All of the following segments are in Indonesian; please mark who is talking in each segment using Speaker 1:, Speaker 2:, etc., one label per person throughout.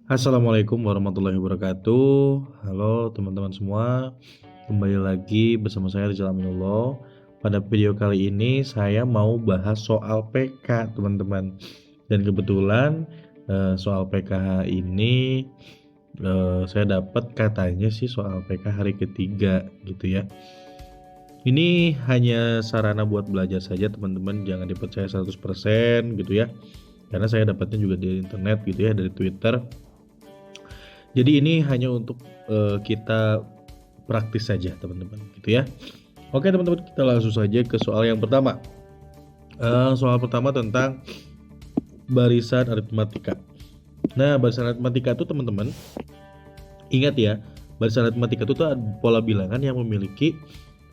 Speaker 1: Assalamualaikum warahmatullahi wabarakatuh. Halo teman-teman semua, kembali lagi bersama saya Rizal Aminullah. Pada video kali ini saya mau bahas soal PK teman-teman. Dan kebetulan soal PKH ini saya dapat katanya sih soal PK hari ketiga gitu ya. Ini hanya sarana buat belajar saja teman-teman, jangan dipercaya 100% gitu ya. Karena saya dapatnya juga di internet gitu ya, dari Twitter. Jadi ini hanya untuk kita praktis saja teman-teman gitu ya. Oke teman-teman, kita langsung saja ke soal yang pertama. Soal pertama tentang barisan aritmatika. Nah, barisan aritmatika itu teman-teman, ingat ya, barisan aritmatika itu tuh pola bilangan yang memiliki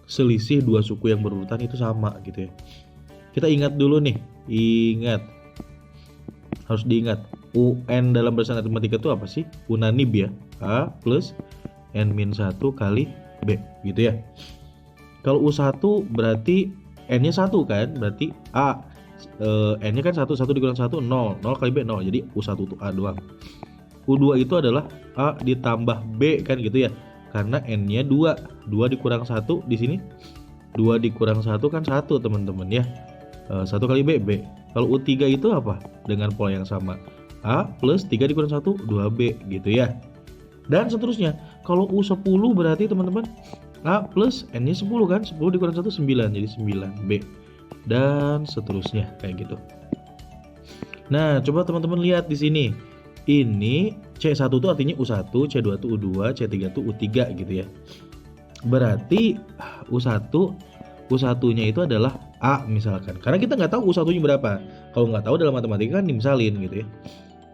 Speaker 1: selisih dua suku yang berurutan itu sama gitu ya. Kita ingat dulu nih, harus diingat. UN dalam barisan aritmatika itu apa sih? Unanib ya. A plus N-1 kali B gitu ya. Kalau U1 berarti N-nya 1 kan? Berarti A N-nya kan 1 dikurangi 1 0 kali B 0. Jadi U1 itu A doang. U2 itu adalah A ditambah B kan gitu ya. Karena N-nya 2 dikurang 1 di sini 2 dikurang 1 kan 1 teman-teman ya. 1 kali B, B. Kalau U3 itu apa? Dengan pola yang sama. A plus 3 dikurang 1, 2B gitu ya. Dan seterusnya. Kalau U10 berarti teman-teman A plus N-nya 10 kan? 10 dikurang 1, 9. Jadi 9B. Dan seterusnya kayak gitu. Nah, coba teman-teman lihat di sini. Ini C1 itu artinya U1, C2 itu U2, C3 itu U3 gitu ya. Berarti U1 U1-nya itu adalah A misalkan. Karena kita nggak tahu U1-nya berapa. Kalau nggak tahu dalam matematika kan dimisalin gitu ya.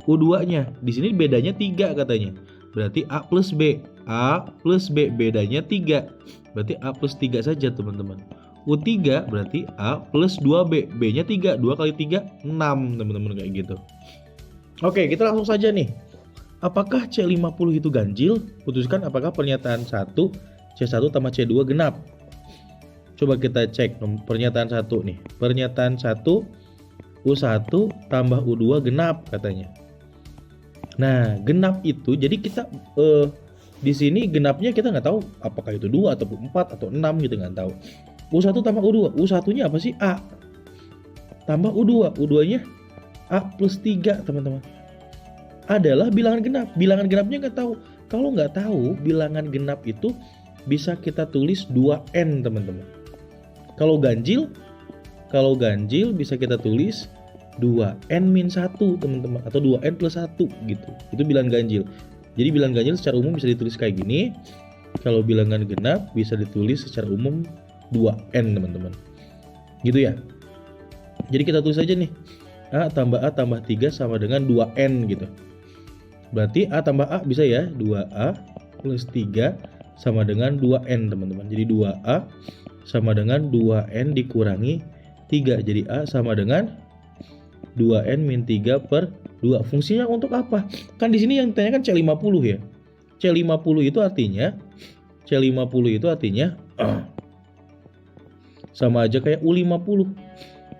Speaker 1: U2-nya di sini bedanya 3 katanya. Berarti A plus B. A plus B bedanya 3. Berarti A plus 3 saja teman-teman. U3 berarti A plus 2B. B-nya 3. 2 kali 3 6 teman-teman kayak gitu. Oke, kita langsung saja nih. Apakah C50 itu ganjil? Putuskan apakah pernyataan 1 C1 tambah C2 genap. Coba kita cek pernyataan 1 nih. Pernyataan 1 U1 tambah U2 genap katanya. Nah, genap itu jadi kita di sini genapnya kita nggak tahu apakah itu 2 atau 4 atau 6 gitu, nggak tahu. U1 tambah U2. U1-nya apa sih? A. Tambah U2. U2-nya A plus 3 teman-teman. Adalah bilangan genap. Bilangan genapnya nggak tahu. Kalau nggak tahu bilangan genap itu bisa kita tulis 2N teman-teman. Kalau ganjil bisa kita tulis 2N-1 teman-teman, atau 2N plus 1 gitu. Itu bilangan ganjil. Jadi bilangan ganjil secara umum bisa ditulis kayak gini. Kalau bilangan genap bisa ditulis secara umum 2N teman-teman. Gitu ya. Jadi kita tulis aja nih. A tambah 3 sama dengan 2N gitu. Berarti A tambah A bisa ya, 2A plus 3 sama dengan 2N teman-teman. Jadi 2A sama dengan 2N dikurangi 3. Jadi A sama dengan 2N min 3 per 2. Fungsinya untuk apa? Kan di sini yang ditanyakan C50 ya. C50 itu artinya sama aja kayak U50.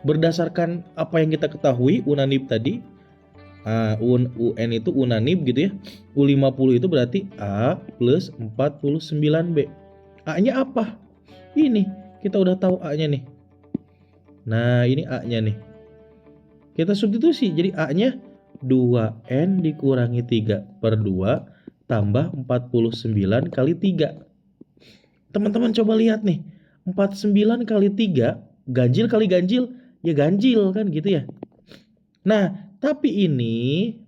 Speaker 1: Berdasarkan apa yang kita ketahui unanib tadi, UN itu unanib gitu ya. U50 itu berarti A plus 49B. A-nya apa? Ini kita udah tahu A-nya nih. Nah, ini A-nya nih. Kita substitusi. Jadi A-nya 2N dikurangi 3 per 2 tambah 49 kali 3. Teman-teman coba lihat nih. 49 kali 3, ganjil kali ganjil, ya ganjil kan gitu ya. Nah, tapi ini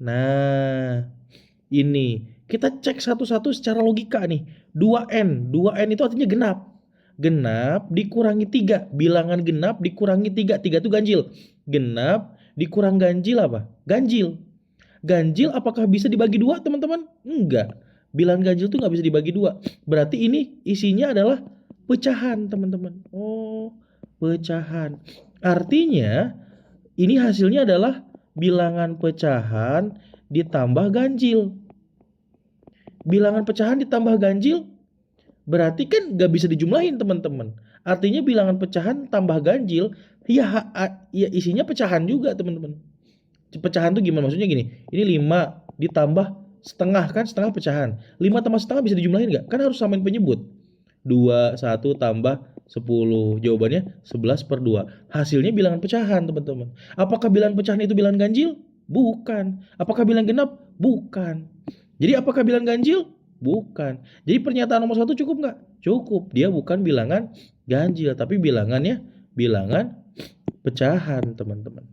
Speaker 1: kita cek satu-satu secara logika nih. 2N itu artinya genap. Genap dikurangi 3. Bilangan genap dikurangi 3. 3 itu ganjil. Genap dikurang ganjil apa? Ganjil. Ganjil apakah bisa dibagi 2 teman-teman? Enggak. Bilangan ganjil itu nggak bisa dibagi 2. Berarti ini isinya adalah pecahan teman-teman. Oh, pecahan. Artinya ini hasilnya adalah bilangan pecahan ditambah ganjil. Bilangan pecahan ditambah ganjil berarti kan gak bisa dijumlahin teman-teman. Artinya bilangan pecahan tambah ganjil ya isinya pecahan juga teman-teman. Pecahan tuh gimana maksudnya gini. Ini 5 ditambah setengah kan, setengah pecahan. 5 tambah setengah bisa dijumlahin nggak? Kan harus samain penyebut. 2, 1 tambah 10. Jawabannya 11/2. Hasilnya bilangan pecahan, teman-teman. Apakah bilangan pecahan itu bilangan ganjil? Bukan. Apakah bilangan genap? Bukan. Jadi apakah bilangan ganjil? Bukan. Jadi pernyataan nomor 1 cukup nggak? Cukup. Dia bukan bilangan ganjil, tapi bilangannya bilangan pecahan, teman-teman.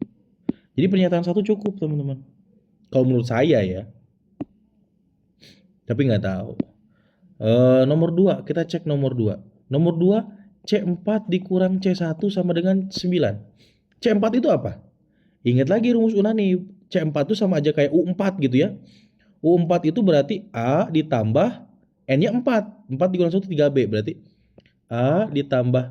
Speaker 1: Jadi pernyataan 1 cukup, teman-teman. Kalau menurut saya ya. Tapi nggak tahu. Nomor 2, kita cek nomor 2. Nomor 2, C4 dikurang C1 sama dengan 9. C4 itu apa? Ingat lagi rumus Unani. C4 itu sama aja kayak U4 gitu ya. U4 itu berarti A ditambah N-nya 4. 4 dikurang 1 3B. Berarti A ditambah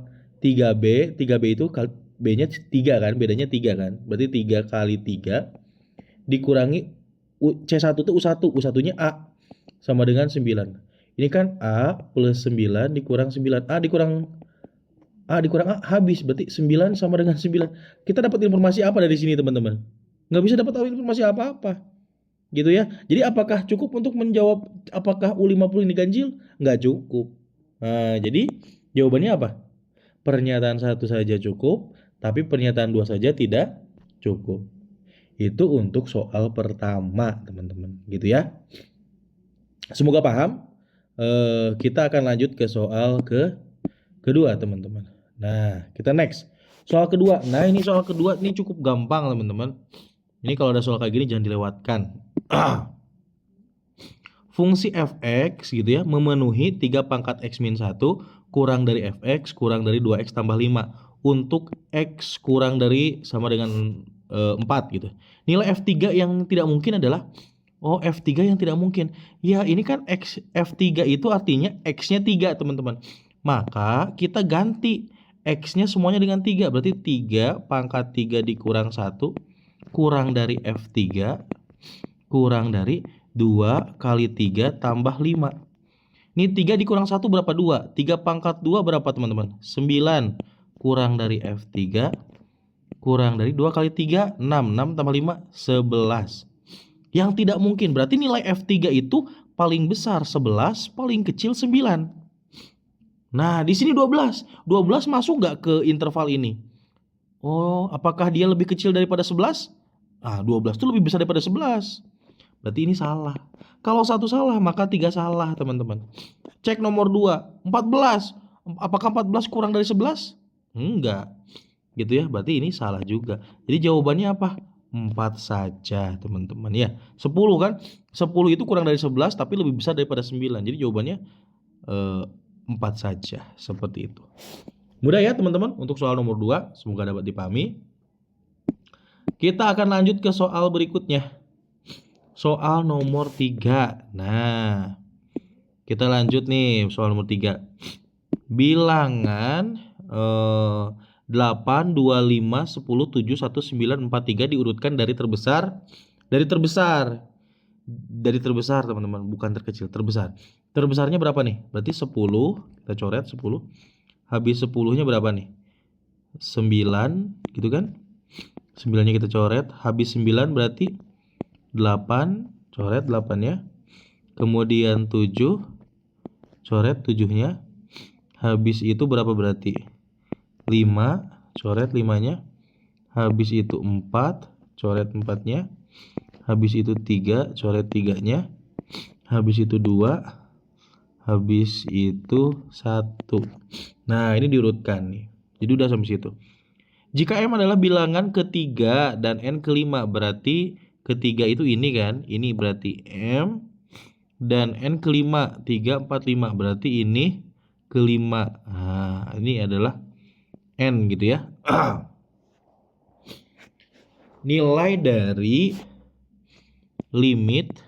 Speaker 1: 3B. 3B itu B-nya 3 kan. Bedanya 3 kan. Berarti 3 kali 3 dikurangi C1 itu U1. U1-nya A sama dengan 9. Ini kan A plus 9 dikurang 9. A dikurang A habis. Berarti 9 sama dengan 9. Kita dapat informasi apa dari sini, teman-teman? Nggak bisa dapat informasi apa-apa. Gitu ya. Jadi apakah cukup untuk menjawab apakah U50 ini ganjil? Nggak cukup. Nah, jadi jawabannya apa? Pernyataan 1 saja cukup, tapi pernyataan 2 saja tidak cukup. Itu untuk soal pertama, teman-teman. Gitu ya. Semoga paham. Kita akan lanjut ke soal kedua, teman-teman. Nah, kita next. Soal kedua. Nah, ini soal kedua ini cukup gampang, teman-teman. Ini kalau ada soal kayak gini jangan dilewatkan. Fungsi fx gitu ya memenuhi 3 pangkat x min 1 kurang dari fx kurang dari 2x tambah 5 untuk x kurang dari sama dengan 4 gitu. Nilai f3 yang tidak mungkin adalah F3 yang tidak mungkin. Ya, ini kan F3 itu artinya X-nya 3, teman-teman. Maka kita ganti X-nya semuanya dengan 3. Berarti 3 pangkat 3 dikurang 1 kurang dari F3 kurang dari 2 kali 3 tambah 5. Ini 3 dikurang 1 berapa? 2. 3 pangkat 2 berapa, teman-teman? 9 kurang dari F3 kurang dari 2 kali 3, 6. 6 tambah 5, 11. Yang tidak mungkin, berarti nilai F3 itu paling besar 11, paling kecil 9. Nah, di sini 12. 12 masuk nggak ke interval ini? Apakah dia lebih kecil daripada 11? 12 itu lebih besar daripada 11. Berarti ini salah. Kalau 1 salah, maka 3 salah, teman-teman. Cek nomor 2, 14. Apakah 14 kurang dari 11? Enggak. Gitu ya, berarti ini salah juga. Jadi jawabannya apa? 4 saja, teman-teman ya. 10 kan? 10 itu kurang dari 11 tapi lebih besar daripada 9. Jadi jawabannya 4 saja, seperti itu. Mudah ya, teman-teman, untuk soal nomor 2. Semoga dapat dipahami. Kita akan lanjut ke soal berikutnya. Soal nomor 3. Nah, kita lanjut nih soal nomor 3. Bilangan 8, 25, 10, 7, 1, 9, 4, 3 diurutkan dari terbesar. Dari terbesar, teman-teman, bukan terkecil, terbesar. Terbesarnya berapa nih? Berarti 10, kita coret 10. Habis 10-nya berapa nih? 9, gitu kan? 9-nya kita coret. Habis 9 berarti 8, coret 8-nya. Kemudian 7, coret 7-nya. Habis itu berapa berarti? 5, coret 5-nya. Habis itu 4, coret 4-nya. Habis itu 3, coret 3-nya. Habis itu 2. Habis itu 1. Nah, ini diurutkan nih. Jadi udah sampai situ. Jika M adalah bilangan ketiga dan N kelima, berarti ketiga itu ini kan. Ini berarti M. Dan N kelima, 3, 4, 5. Berarti ini kelima. Nah, ini adalah N gitu ya. Nilai dari limit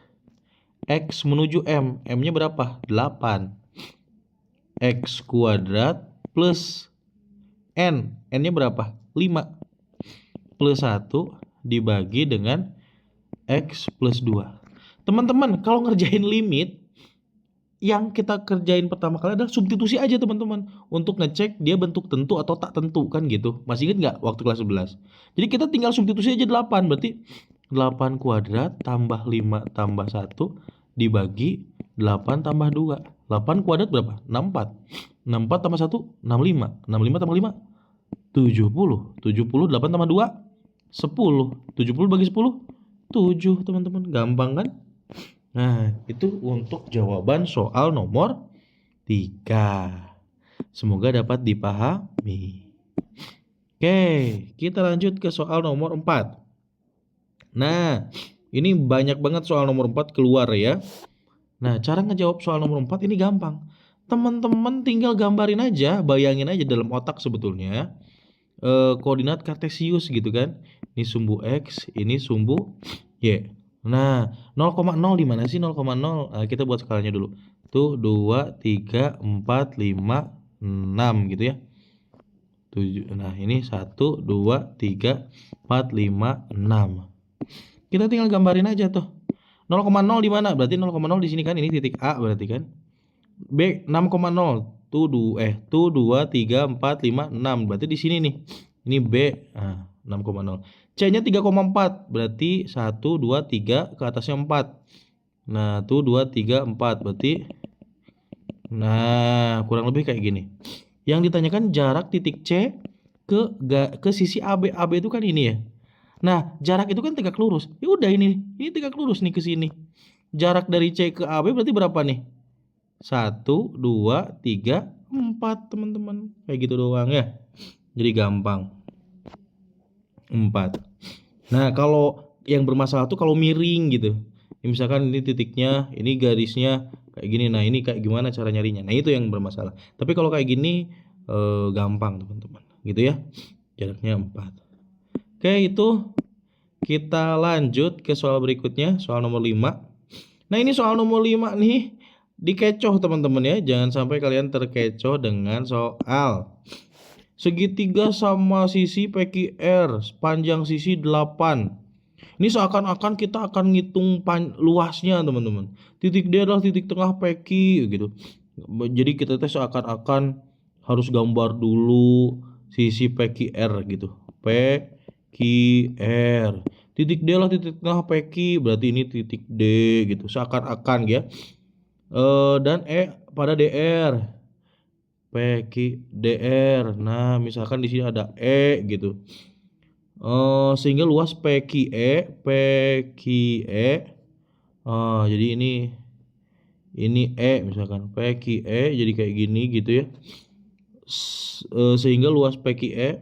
Speaker 1: X menuju M. M-nya berapa? 8. X kuadrat plus N. N-nya berapa? 5. Plus 1 dibagi dengan X plus 2. Teman-teman, kalau ngerjain limit, yang kita kerjain pertama kali adalah substitusi aja, teman-teman, untuk ngecek dia bentuk tentu atau tak tentu kan gitu. Masih ingat nggak waktu kelas 11? Jadi kita tinggal substitusi aja 8. Berarti 8 kuadrat tambah 5 tambah 1 dibagi 8 tambah 2. 8 kuadrat berapa? 64. 64 tambah 1, 65. 65 tambah 5, 70. 70, 8 tambah 2, 10. 70 bagi 10, 7 teman-teman. Gampang kan? Nah, itu untuk jawaban soal nomor 3. Semoga dapat dipahami. Oke, kita lanjut ke soal nomor 4. Nah, ini banyak banget soal nomor 4 keluar ya. Nah, cara ngejawab soal nomor 4 ini gampang. Teman-teman tinggal gambarin aja, bayangin aja dalam otak sebetulnya koordinat kartesius gitu kan. Ini sumbu X, ini sumbu Y. Nah, 0,0 di mana sih 0,0? Nah, kita buat skalanya dulu. Tuh 2, 3, 4, 5, 6 gitu ya. 7. Nah, ini 1, 2, 3, 4, 5, 6. Kita tinggal gambarin aja tuh. 0,0 di mana? Berarti 0,0 di sini kan, ini titik A berarti kan. B 6,0. Tuh 2, 3, 4, 5, 6. Berarti di sini nih. Ini B. Nah, 6,0. C-nya 3,4. Berarti 1, 2, 3 ke atasnya 4. Nah, tuh 2, 3, 4. Berarti nah, kurang lebih kayak gini. Yang ditanyakan jarak titik C ke sisi AB. AB itu kan ini ya. Nah, jarak itu kan tegak lurus. Ya udah ini tegak lurus nih ke sini. Jarak dari C ke AB berarti berapa nih? 1, 2, 3, 4 teman-teman. Kayak gitu doang ya. Jadi gampang. 4. Nah, kalau yang bermasalah tuh kalau miring gitu. Ya, misalkan ini titiknya, ini garisnya kayak gini. Nah, ini kayak gimana cara nyarinya? Nah, itu yang bermasalah. Tapi kalau kayak gini gampang teman-teman. Gitu ya. Jaraknya 4. Oke, itu kita lanjut ke soal berikutnya, soal nomor 5. Nah, ini soal nomor 5 nih dikecoh teman-teman ya. Jangan sampai kalian terkecoh dengan soal segitiga sama sisi PQR, panjang sisi 8. Ini seakan-akan kita akan ngitung luasnya teman-teman. Titik D adalah titik tengah PQ gitu. Jadi kita seakan-akan harus gambar dulu sisi PQR gitu. PQR. Titik D lah titik tengah PQ, berarti ini titik D gitu. Seakan-akan ya. Dan E pada DR. PQ DR. Nah, misalkan di sini ada E gitu. Sehingga luas PQE. Jadi ini E misalkan PQE jadi kayak gini gitu ya. Sehingga luas PQE,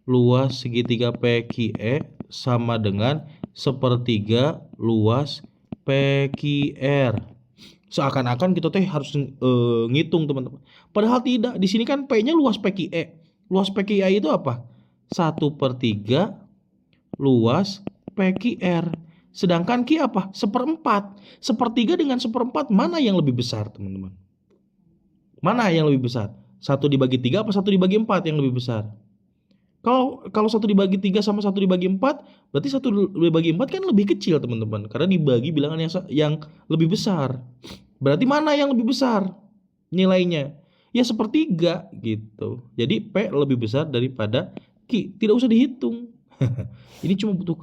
Speaker 1: luas segitiga PQE sama dengan sepertiga luas PQR. Seakan-akan kita harus ngitung teman-teman. Padahal tidak. Di sini kan P-nya luas PQE. Luas PQE itu apa? 1/3 luas PQR. Sedangkan Q apa? 1/4. 1/3 dengan 1/4 mana yang lebih besar teman-teman? Mana yang lebih besar? 1 dibagi 3 apa 1 dibagi 4 yang lebih besar? Kalau 1 dibagi 3 sama 1 dibagi 4, berarti 1 dibagi 4 kan lebih kecil teman-teman. Karena dibagi bilangan yang lebih besar. Berarti mana yang lebih besar nilainya? Ya 1/3 gitu. Jadi P lebih besar daripada Q. Tidak usah dihitung. Ini cuma butuh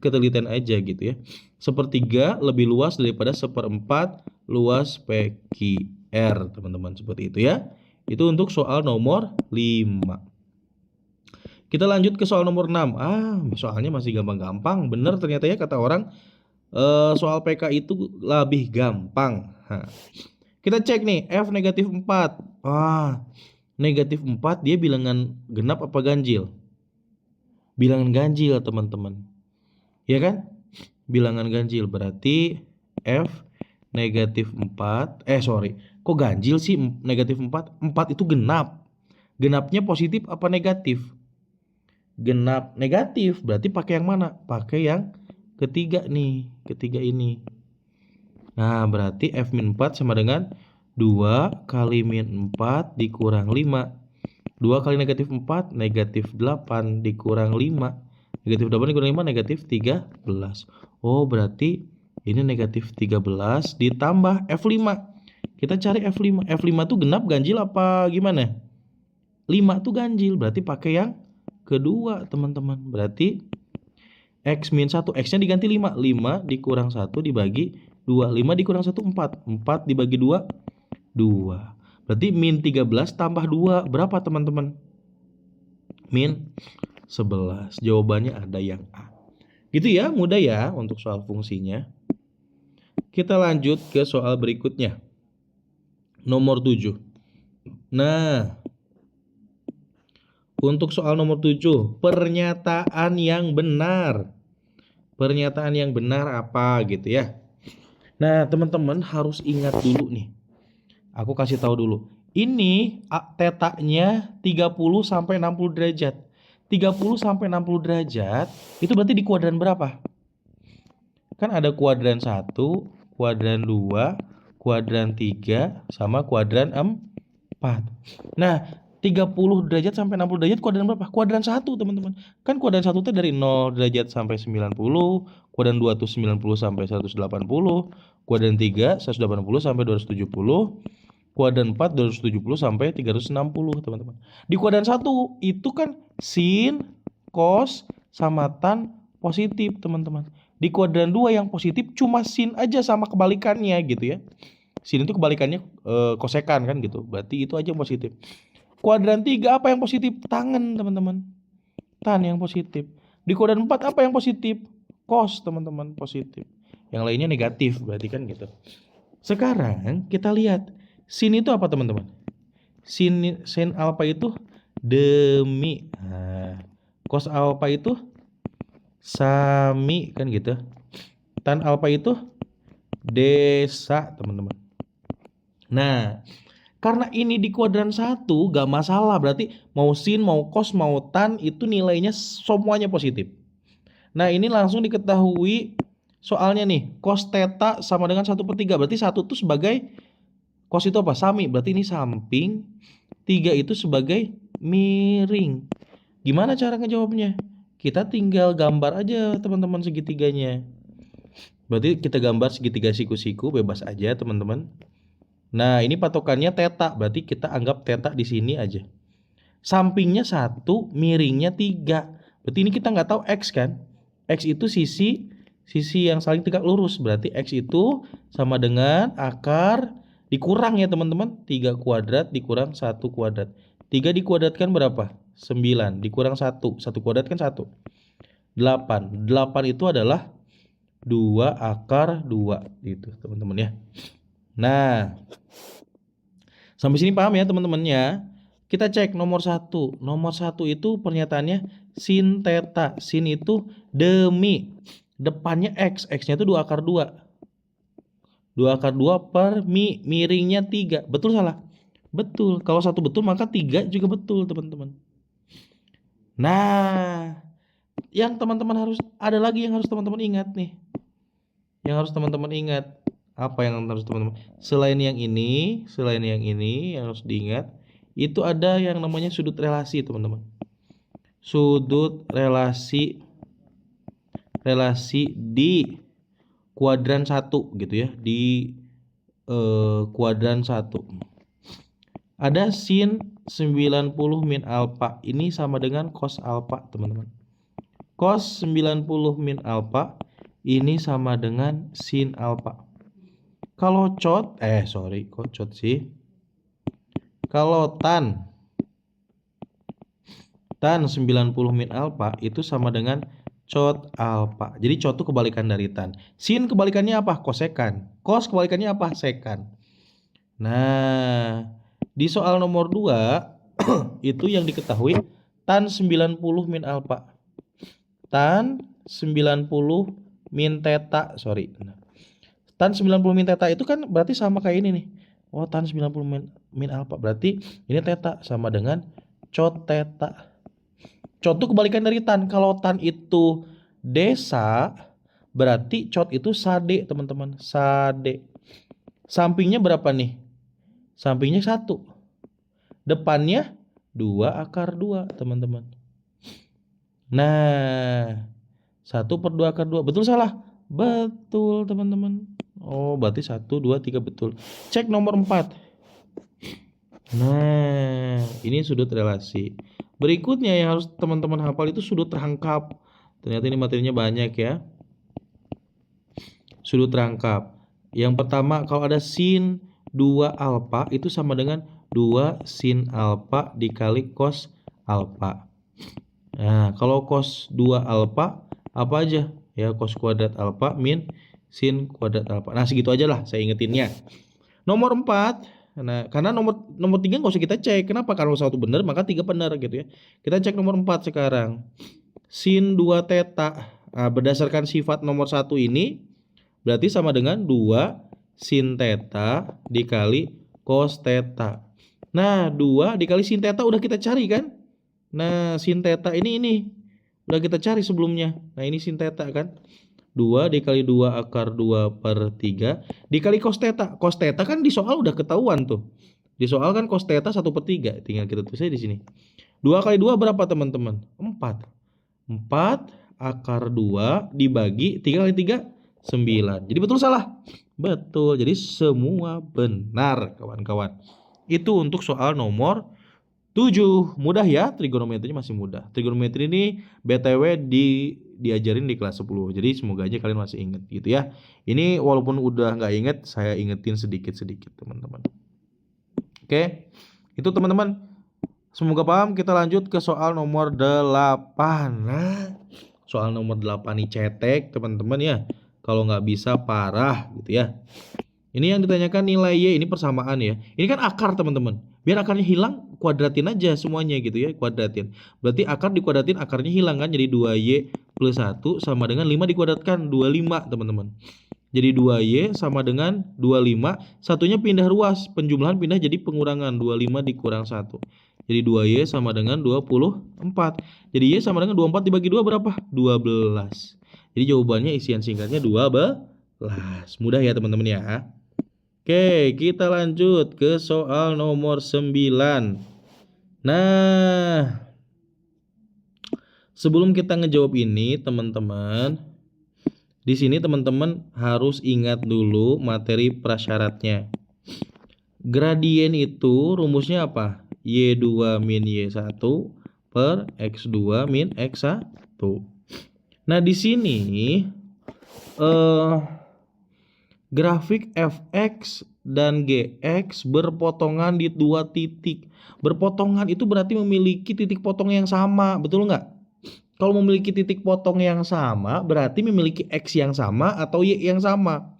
Speaker 1: ketelitian aja gitu ya. 1/3 lebih luas daripada 1/4 luas PQR teman-teman, seperti itu ya. Itu untuk soal nomor 5. Kita lanjut ke soal nomor 6. Soalnya masih gampang-gampang. Bener ternyata ya kata orang, soal PK itu lebih gampang. Kita cek nih, F negatif 4. Negatif 4 dia bilangan genap apa ganjil? Bilangan ganjil teman-teman. Ya kan? Bilangan ganjil berarti F negatif 4. Kok ganjil sih negatif 4? 4 itu genap. Genapnya positif apa negatif? Genap negatif, berarti pakai yang mana? Pakai yang ketiga nih, ketiga ini. Nah, berarti F-4 sama dengan 2 kali min 4 dikurang 5. 2 kali negatif 4, negatif 8 dikurang 5. Negatif 8 dikurang 5, negatif 13. Oh, berarti ini negatif 13 ditambah F5. Kita cari F5. F5 tuh genap, ganjil apa gimana? 5 tuh ganjil, berarti pakai yang kedua teman-teman. Berarti X min 1, X nya diganti 5. 5 dikurang 1 dibagi 2. 5 dikurang 1, 4. 4 dibagi 2, 2. Berarti min 13 tambah 2. Berapa teman-teman? Min 11. Jawabannya ada yang A. Gitu ya, mudah ya untuk soal fungsinya. Kita lanjut ke soal berikutnya. Nomor 7. Nah, untuk soal nomor 7, pernyataan yang benar. Pernyataan yang benar apa gitu ya. Nah, teman-teman harus ingat dulu nih. Aku kasih tahu dulu. Ini tetanya 30 sampai 60 derajat. 30 sampai 60 derajat itu berarti di kuadran berapa? Kan ada kuadran 1, kuadran 2, kuadran 3 sama kuadran 4. Nah, 30 derajat sampai 60 derajat kuadran berapa? Kuadran 1, teman-teman. Kan kuadran 1 itu dari 0 derajat sampai 90, kuadran 2 itu 90 sampai 180, kuadran 3 180 sampai 270, kuadran 4 270 sampai 360, teman-teman. Di kuadran 1 itu kan sin, cos sama tan positif, teman-teman. Di kuadran 2 yang positif cuma sin aja sama kebalikannya gitu ya. Sin itu kebalikannya kosekan kan gitu. Berarti itu aja yang positif. Kuadran 3 apa yang positif? Tangen, teman-teman. Tan yang positif. Di kuadran 4 apa yang positif? Cos, teman-teman, positif. Yang lainnya negatif, berarti kan gitu. Sekarang kita lihat sin itu apa, teman-teman? Sin alfa itu demi. Nah, cos alfa itu sami kan gitu. Tan alfa itu desa, teman-teman. Nah, karena ini di kuadran 1 gak masalah. Berarti mau sin, mau cos, mau tan itu nilainya semuanya positif. Nah, ini langsung diketahui soalnya nih. Cos theta sama dengan 1/3. Berarti 1 itu sebagai cos itu apa? Sami. Berarti ini samping. 3 itu sebagai miring. Gimana cara ngejawabnya? Kita tinggal gambar aja, teman-teman, segitiganya. Berarti kita gambar segitiga siku-siku, bebas aja, teman-teman. Nah, ini patokannya theta. Berarti kita anggap theta di sini aja. Sampingnya 1, miringnya 3. Berarti ini kita nggak tahu x kan? X itu sisi yang saling tegak lurus. Berarti x itu sama dengan akar dikurang ya, teman-teman. 3 kuadrat dikurang 1 kuadrat. 3 dikuadratkan berapa? 9 dikurang 1. 1 kuadrat kan 1. 8. 8 itu adalah 2 akar 2 gitu, teman-teman ya. Nah, sampai sini paham ya, teman-temannya? Kita cek nomor 1. Nomor 1 itu pernyataannya sin theta. Sin itu demi. Depannya x. X-nya itu 2 akar 2. 2 akar 2 per miringnya 3. Betul salah? Betul. Kalau 1 betul maka 3 juga betul, teman-teman. Nah, yang teman-teman harus ada lagi yang harus teman-teman ingat nih. Yang harus teman-teman ingat. Apa yang harus teman-teman? Selain yang ini yang harus diingat, itu ada yang namanya sudut relasi, teman-teman. Sudut relasi di kuadran 1 gitu ya, di kuadran 1. Ada sin 90 min alfa. Ini sama dengan cos alfa, teman-teman. Cos 90 min alfa ini sama dengan sin alfa. Kalau kok cot sih. Kalau tan 90 min alfa itu sama dengan cot alfa. Jadi cot itu kebalikan dari tan. Sin kebalikannya apa? Kosekan. Cos kebalikannya apa? Sekan. Nah, di soal nomor 2 itu yang diketahui tan 90 min alfa. Tan 90 min theta, tan 90 min theta itu kan berarti sama kayak ini nih. Oh, tan 90 min alfa. Berarti ini theta sama dengan cot theta. Cot itu kebalikan dari tan. Kalau tan itu desa, berarti cot itu sade, teman-teman. Sade. Sampingnya berapa nih? Sampingnya 1. Depannya 2 akar 2, teman-teman. Nah, 1 per 2 akar 2. Betul salah? Betul, teman-teman. Oh, berarti 1, 2, 3 betul. Cek nomor 4. Nah, ini sudut relasi. Berikutnya yang harus teman-teman hafal itu sudut rangkap. Ternyata ini materinya banyak ya. Sudut rangkap. Yang pertama kalau ada sin 2 alfa itu sama dengan 2 sin alfa dikali cos alfa. Nah, kalau cos 2 alfa apa aja? Ya, cos kuadrat alfa min sin kuadrat alfa. Nah, segitu aja lah saya ingetinnya. Nomor 4, nah karena nomor 3 nggak usah kita cek. Kenapa? Kalau satu benar maka 3 benar gitu ya. Kita cek nomor 4 sekarang. Sin 2 theta. Nah, berdasarkan sifat nomor 1 ini berarti sama dengan 2 sin theta dikali cos theta. Nah, 2 dikali sin theta udah kita cari kan? Nah, sin theta ini udah kita cari sebelumnya. Nah, ini sin theta kan? 2 dikali 2 akar 2/3 dikali cos theta. Cos theta kan di soal udah ketahuan tuh. Di soal kan cos theta 1/3. Tinggal kita tulis aja di sini. 2 kali 2 berapa teman-teman? 4. 4 akar 2 dibagi 3 kali 3 9. Jadi betul salah? Betul. Jadi semua benar kawan-kawan. Itu untuk soal nomor 7. Mudah ya, trigonometrinya masih mudah. Trigonometri ini BTW diajarin di kelas 10. Jadi semoga aja kalian masih inget gitu ya. Ini walaupun udah nggak inget, saya ingetin sedikit-sedikit teman-teman. Oke, itu teman-teman. Semoga paham. Kita lanjut ke soal nomor 8. Nah, soal nomor 8 nih cetek teman-teman ya. Kalau nggak bisa parah gitu ya. Ini yang ditanyakan nilai Y, ini persamaan ya. Ini kan akar teman-teman. Biar akarnya hilang, kuadratin aja semuanya gitu ya, kuadratin. Berarti akar dikuadratin, akarnya hilang kan. Jadi 2Y plus 1 sama dengan 5 dikuadratkan, 25 teman-teman. Jadi 2Y sama dengan 25, satunya pindah ruas, penjumlahan pindah jadi pengurangan, 25 dikurang 1. Jadi 2Y sama dengan 24. Jadi Y sama dengan 24 dibagi 2 berapa? 12. Jadi jawabannya isian singkatnya 12. Mudah ya teman-teman ya. Oke, kita lanjut ke soal nomor 9. Nah, sebelum kita ngejawab ini, teman-teman, di sini teman-teman harus ingat dulu materi prasyaratnya. Gradien itu rumusnya apa? Y2 min Y1 per X2 min X1. Nah, di sini grafik fx dan gx berpotongan di 2 titik. Berpotongan itu berarti memiliki titik potong yang sama, betul nggak? Kalau memiliki titik potong yang sama, berarti memiliki x yang sama atau y yang sama.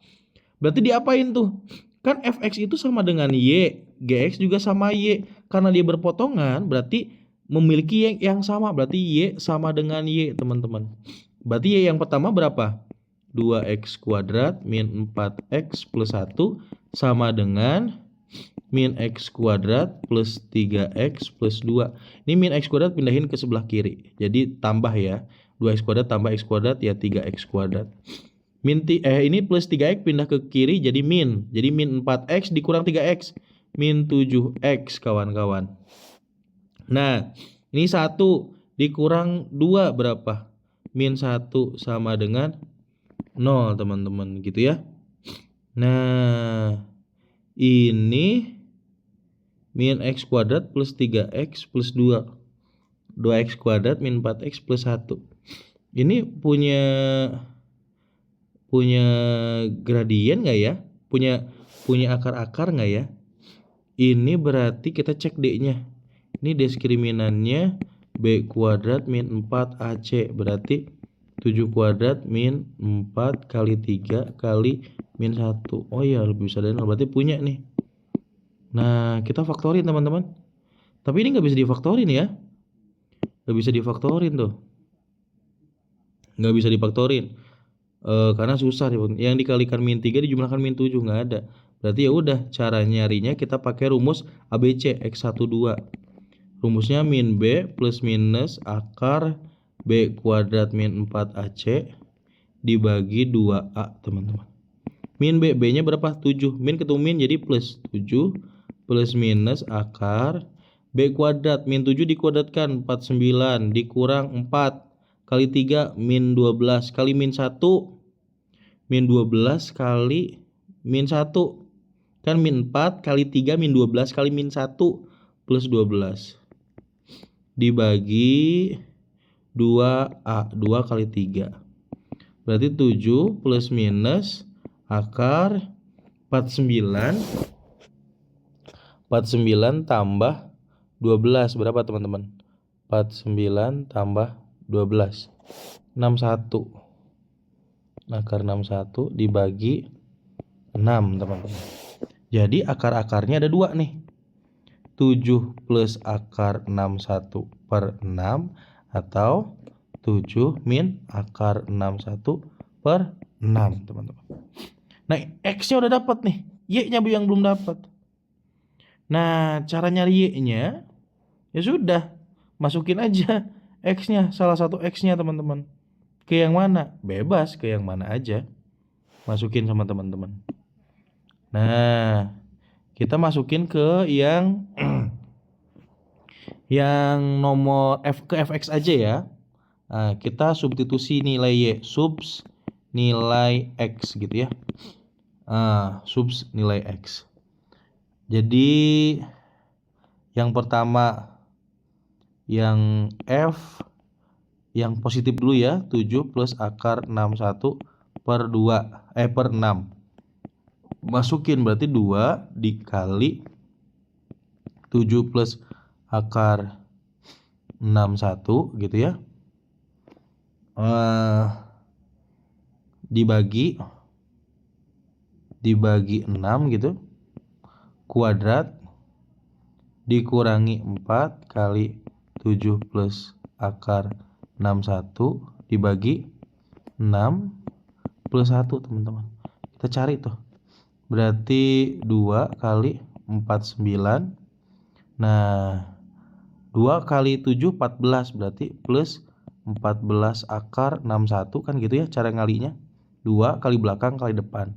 Speaker 1: Berarti diapain tuh? Kan fx itu sama dengan y, gx juga sama y. Karena dia berpotongan, berarti memiliki y yang sama. Berarti y sama dengan y, teman-teman. Berarti y yang pertama berapa? 2x kuadrat min 4x plus 1 sama dengan min x kuadrat plus 3x plus 2. Ini min x kuadrat pindahin ke sebelah kiri. Jadi tambah ya. 2x kuadrat tambah x kuadrat ya 3x kuadrat. Ini plus 3x pindah ke kiri jadi min. Jadi min 4x dikurang 3x. Min 7x kawan-kawan. Nah, ini 1 dikurang 2 berapa? Min 1 sama dengan 0 teman-teman gitu ya. Nah, ini min x kuadrat plus 3x plus 2. 2x kuadrat min 4x plus 1. Ini punya gradien nggak ya? Punya akar-akar nggak ya? Ini berarti kita cek D-nya. Ini diskriminannya B kuadrat min 4AC. Berarti 7 kuadrat min 4 kali 3 kali min 1. Oh iya, lebih besar dari 0. Berarti punya nih. Nah, kita faktorin teman-teman. Tapi ini nggak bisa difaktorin ya. Nggak bisa difaktorin tuh. Nggak bisa difaktorin. Karena susah. Yang dikalikan min 3 dijumlahkan min 7. Nggak ada. Berarti ya udah, cara nyarinya kita pakai rumus ABC X12. Rumusnya min B plus minus akar B kuadrat min 4AC dibagi 2A teman-teman. Min B, B-nya berapa? 7. Min ketemu min jadi plus 7 plus minus akar B kuadrat. Min 7 dikuadratkan 49 dikurang 4 kali 3 min 12 kali min 1. Min 12 kali min 1. Kan min 4 kali 3 min 12 kali min 1 plus 12. Dibagi 2A, 2 kali 3. Berarti 7 plus minus akar 49 tambah 12 berapa teman-teman? 49 tambah 12 61. Akar 61 dibagi 6 teman-teman. Jadi akar-akarnya ada 2 nih. 7 plus akar 61 per 6 atau 7 min akar 61 per 6 teman-teman. Nah, X-nya udah dapat nih, Y-nya yang belum dapat. Nah, cara nyari Y-nya ya sudah, masukin aja X-nya, salah satu X-nya teman-teman. Ke yang mana? Bebas, ke yang mana aja. Masukin sama teman-teman. Nah, kita masukin ke yang yang nomor F ke fx aja ya. Nah, kita substitusi nilai Y, subs nilai X gitu ya. Subs nilai X. Jadi yang pertama yang F yang positif dulu ya, 7 plus akar 61 per 2 per 6. Masukin berarti 2 dikali 7 plus akar 61 gitu ya. Dibagi 6 gitu. Kuadrat dikurangi 4 kali 7 plus akar 61 dibagi 6 plus 1 teman-teman. Kita cari tuh. Berarti 2 kali 49. Nah, 2 kali 7 14 berarti plus 14 akar 61 kan gitu ya cara ngalinya. 2 kali belakang kali depan.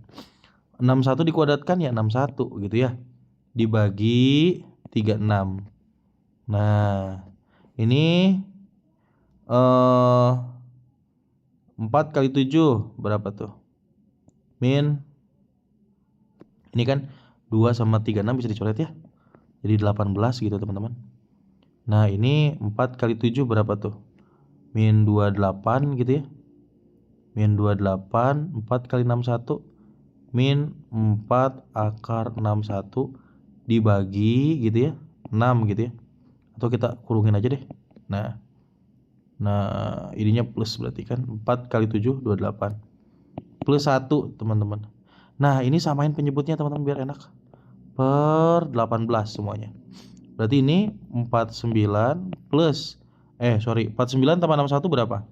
Speaker 1: 61 dikuadratkan ya 61 gitu ya. Dibagi 36. Nah, ini 4 kali 7 berapa tuh? Min, ini kan 2 sama 36 bisa dicoret ya. Jadi 18 gitu teman-teman. Nah, ini 4 kali 7 berapa tuh? Min 28 gitu ya. Min 28, 4 kali 61 min 4 akar 61 dibagi gitu ya 6 gitu ya. Atau kita kurungin aja deh. Nah, ininya plus berarti kan 4 kali 7 28 plus 1 teman-teman. Nah, ini samain penyebutnya teman-teman biar enak. Per 18 semuanya. Berarti ini 49 plus 49 tambah 61 berapa?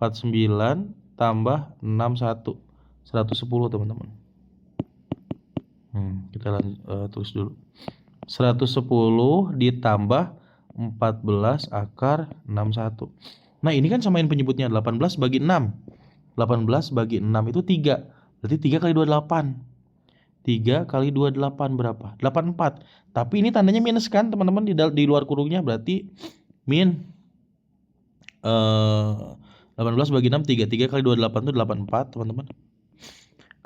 Speaker 1: 49 tambah 61 110 teman-teman. Kita tulis dulu. 110 ditambah 14 akar 61. Nah, ini kan samain penyebutnya 18 bagi 6. 18 bagi 6 itu 3. Berarti 3 kali 28. 3 kali 28 berapa? 84. Tapi ini tandanya minus kan teman-teman di luar kurungnya, berarti min 18 bagi 6 3. 3 kali 28 itu 84 teman-teman.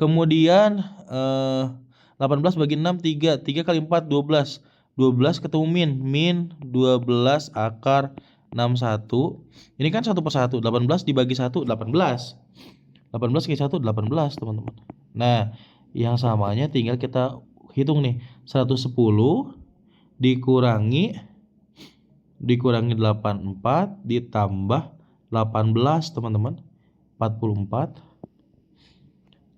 Speaker 1: Kemudian 18 bagi 6 3. 3 kali 4 12. 12 ketemu min 12 akar 61. Ini kan 1 per 1. 18 dibagi 1 18. 18 kali 1 18 teman-teman. Nah, yang samanya tinggal kita hitung nih. 110 dikurangi 84 ditambah 18 teman-teman. 44.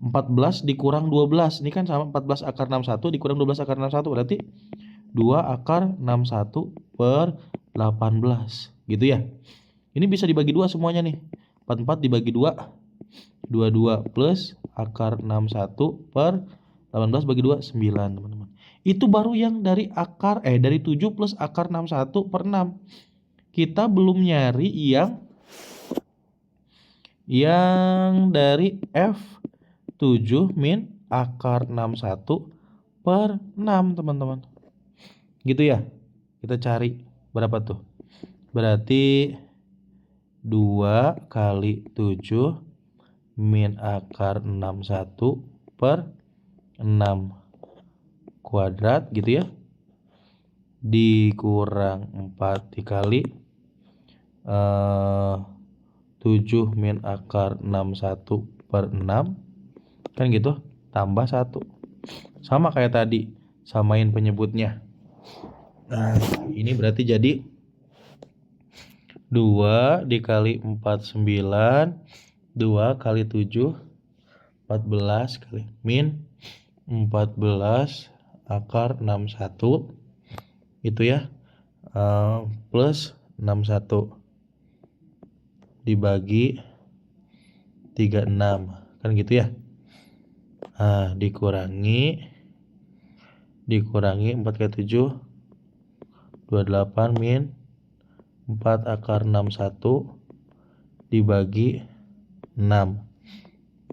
Speaker 1: 14 dikurang 12. Ini kan sama 14 akar 61 dikurang 12 akar 61 berarti 2 akar 61 per 18 gitu ya. Ini bisa dibagi 2 semuanya nih. 44 dibagi 2 22 plus akar 61 per 18 bagi 2 9 teman-teman. Itu baru yang dari dari 7 plus akar 61 per 6. Kita belum nyari yang dari F7 min akar 61 per 6 teman-teman. Gitu ya. Kita cari berapa tuh? Berarti 2 kali 7 min akar 61 per 6 kuadrat gitu ya. Dikurang 4 dikali 7 min akar 61 per 6 kan gitu, tambah 1. Sama kayak tadi, samain penyebutnya. Nah, ini berarti jadi 2 dikali 49, 2 kali 7, 14 kali min 14 akar 61 itu ya, plus 61 dibagi 36 kan gitu ya. Nah, dikurangi 4 kali 7 28 min 4 akar 61 dibagi 6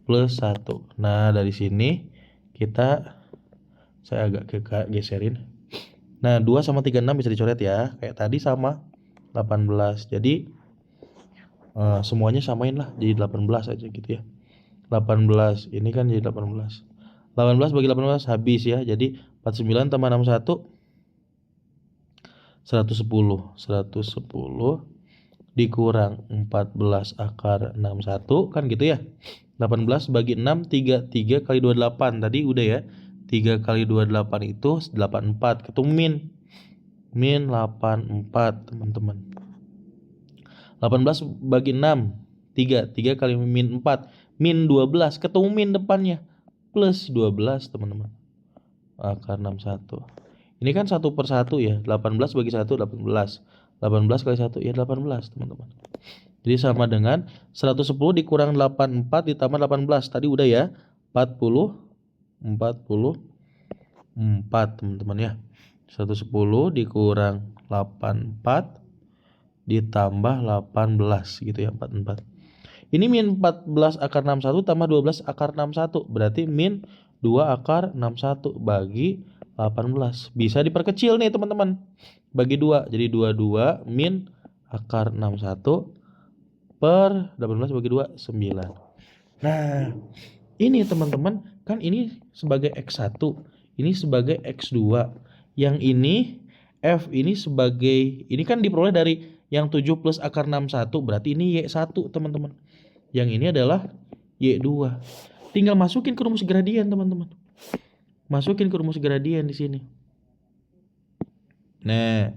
Speaker 1: plus 1. Nah, dari sini saya agak geserin. Nah, 2 sama 36 bisa dicoret ya. Kayak tadi sama 18. Jadi semuanya samain lah jadi 18 aja gitu ya. 18 ini kan jadi 18. 18 bagi 18 habis ya. Jadi 49 tambah 61 110. 110 dikurang 14 akar 61 kan gitu ya. 18 bagi 6 3 kali 28 tadi udah ya. 3 kali 28 itu 84. Ketemu min 84 teman-teman. 18 bagi 6 3 kali min 4 min 12. Ketemu min depannya plus 12 teman-teman. Akar 61. Ini kan 1 per 1 ya. 18 bagi 1 18. 18 kali 1 ya 18 teman-teman. Jadi sama dengan 110 dikurang 84 ditambah 18. Tadi udah ya. 44 teman-teman ya. 110 dikurang 84 ditambah 18 gitu ya, 44. Ini min 14 akar 61 tambah 12 akar 61. Berarti min 2 akar 61 bagi 18. Bisa diperkecil nih teman-teman. Bagi 2. Jadi 22 min akar 61 per 18 bagi 2 9. Nah, ini teman-teman, kan ini sebagai X1, ini sebagai X2. Yang ini F ini sebagai, ini kan diperoleh dari yang 7 plus akar 61, berarti ini Y1 teman-teman. Yang ini adalah Y2. Tinggal masukin ke rumus gradien teman-teman. Masukin ke rumus gradien di sini. Nah,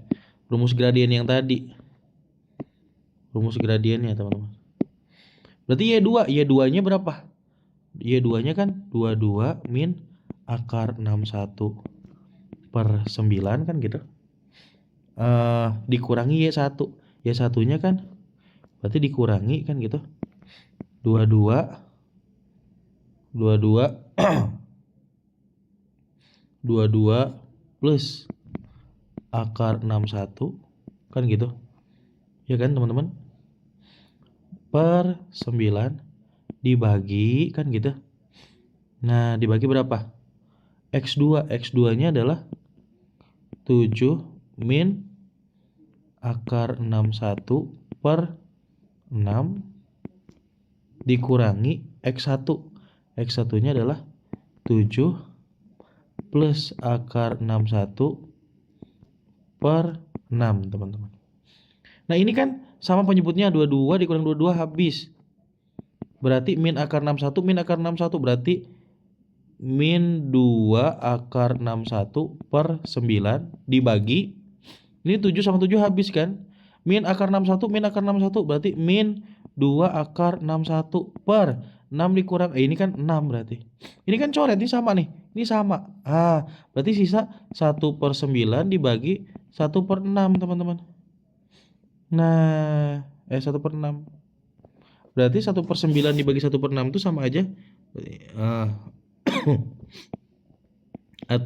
Speaker 1: rumus gradien yang tadi. Rumus gradiennya teman-teman. Berarti Y2-nya berapa? Y2-nya kan 22 min akar 61 per 9 kan gitu. Dikurangi Y1. Y1-nya kan berarti dikurangi kan gitu. 22 plus akar 61 kan gitu. Ya kan teman-teman? Per 9 dibagi kan gitu. Nah, dibagi berapa? X2. X2-nya adalah 7 min akar 61 per 6 dikurangi X1. X1-nya adalah 7 plus akar 61 per 6 teman-teman. Nah, ini kan sama penyebutnya 22 dikurang 22 habis. Berarti min akar 61 berarti min 2 akar 61 per 9 dibagi, ini 7 sama 7 habis kan. Min akar 61 berarti min 2 akar 61 per 6 dikurang, ini kan 6 berarti. Ini kan coret, ini sama nih. Ini sama. Berarti sisa 1 per 9 dibagi 1 per 6 teman-teman. Nah, 1 per 6. Berarti 1 per 9 dibagi 1 per 6 itu sama aja. 1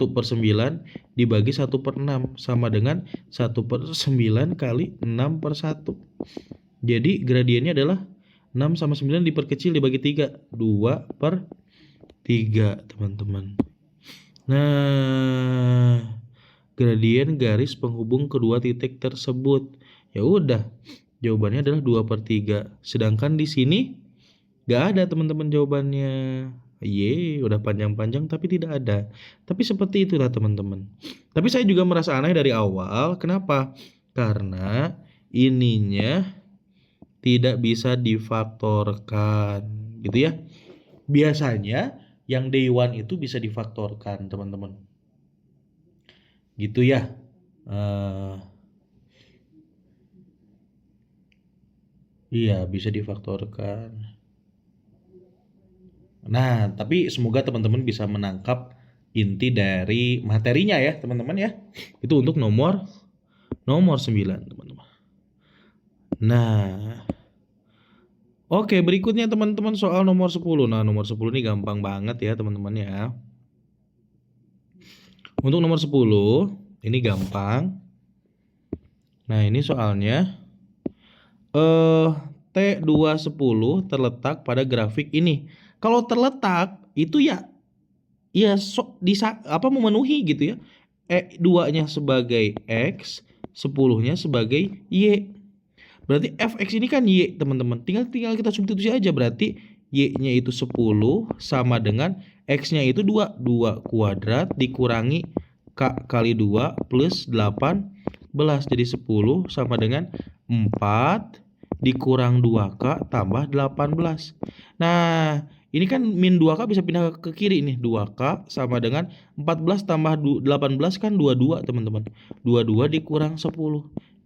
Speaker 1: per 9 dibagi 1 per 6 sama dengan 1 per 9 kali 6 per 1. Jadi gradiennya adalah 6 sama 9 diperkecil dibagi 3. 2 per 3 teman-teman. Nah, gradien garis penghubung kedua titik tersebut. Ya udah, jawabannya adalah 2 per 3. Sedangkan di sini gak ada teman-teman jawabannya. Udah panjang-panjang tapi tidak ada. Tapi seperti itulah teman-teman. Tapi saya juga merasa aneh dari awal. Kenapa? Karena ininya tidak bisa difaktorkan, gitu ya. Biasanya Yang day one itu bisa difaktorkan, teman-teman. Gitu ya. Iya, bisa difaktorkan. Nah, tapi semoga teman-teman bisa menangkap inti dari materinya ya, teman-teman ya. Itu untuk nomor 9, teman-teman. Nah, oke, berikutnya teman-teman soal nomor 10. Nah, nomor 10 ini gampang banget ya, teman-teman ya. Untuk nomor 10, ini gampang. Nah, ini soalnya T210 terletak pada grafik ini. Kalau terletak itu ya memenuhi gitu ya. 2-nya sebagai X, 10-nya sebagai Y. Berarti fx ini kan Y, teman-teman. Tinggal kita substitusi aja. Berarti Y-nya itu 10 sama dengan X-nya itu 2. 2 kuadrat dikurangi K kali 2 plus 18. Jadi 10 sama dengan 4 dikurang 2K tambah 18. Nah, ini kan min 2K bisa pindah ke kiri nih. 2K sama dengan 14 tambah 18 kan 22, teman-teman. 22 dikurang 10.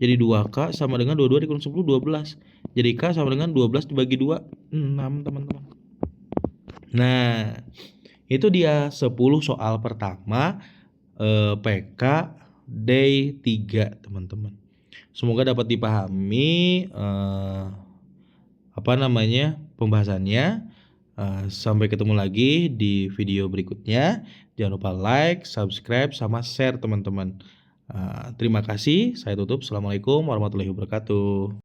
Speaker 1: Jadi 2K sama dengan 22 dikurang 10, 12. Jadi K sama dengan 12 dibagi 2, 6, teman-teman. Nah, itu dia 10 soal pertama PK Day 3, teman-teman. Semoga dapat dipahami pembahasannya. Sampai ketemu lagi di video berikutnya. Jangan lupa like, subscribe, sama share, teman-teman. Terima kasih. Saya tutup. Assalamualaikum warahmatullahi wabarakatuh.